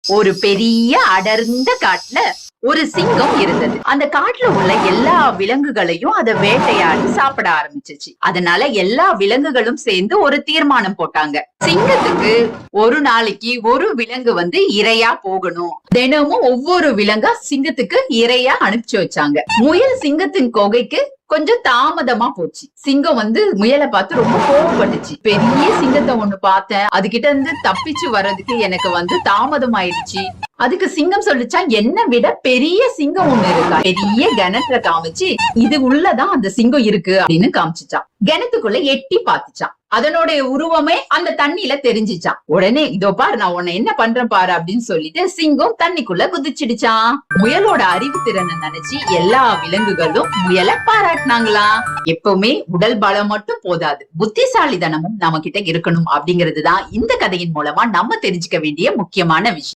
ஒரு பெரிய அடர்ந்த காட்டுல ஒரு சிங்கம் இருந்தது. அந்த காட்டுல உள்ள எல்லா விலங்குகளையும் அதை வேட்டையாடி சாப்பிட ஆரம்பிச்சிச்சு. அதனால எல்லா விலங்குகளும் சேர்ந்து ஒரு தீர்மானம் போட்டாங்க. சிங்கத்துக்கு ஒரு நாளைக்கு ஒரு விலங்கு இரையா போகணும். தினமும் ஒவ்வொரு விலங்கா சிங்கத்துக்கு இரையா அனுப்பிச்சு வச்சாங்க. முயல் சிங்கத்தின் கொகைக்கு கொஞ்சம் தாமதமா போச்சு. சிங்கம் முயலை பார்த்து ரொம்ப கோவப்பட்டுச்சு. பெரிய சிங்கத்தை ஒண்ணு பார்த்தேன், அது கிட்ட இருந்து தப்பிச்சு வர்றதுக்கு எனக்கு தாமதம் ஆயிடுச்சு. அதுக்கு சிங்கம் சொல்லிச்சா, என்ன விட பெரிய சிங்கம் ஒண்ணு இருக்கா. பெரிய கிணத்துல காமிச்சு இது உள்ளதான் அந்த சிங்கம் இருக்கு அப்படின்னு காமிச்சுச்சான். கிணத்துக்குள்ள எட்டி பார்த்துச்சான். அதனுடைய உருவமே அந்த தண்ணியில தெரிஞ்சிச்சான். உடனே இதோ பாரு, நான் உன்னை என்ன பண்றேன் பாரு அப்படின்னு சொல்லிட்டு சிங்கம் தண்ணிக்குள்ள குதிச்சிடுச்சான். முயலோட அறிவு திறனை நினைச்சு எல்லா விலங்குகளும் முயலை பாராட்டினாங்களாம். எப்பவுமே உடல் பலம் மட்டும் போதாது, புத்திசாலித்தனமும் நம்ம கிட்ட இருக்கணும் அப்படிங்கிறதுதான் இந்த கதையின் மூலமா நம்ம தெரிஞ்சுக்க வேண்டிய முக்கியமான விஷயம்.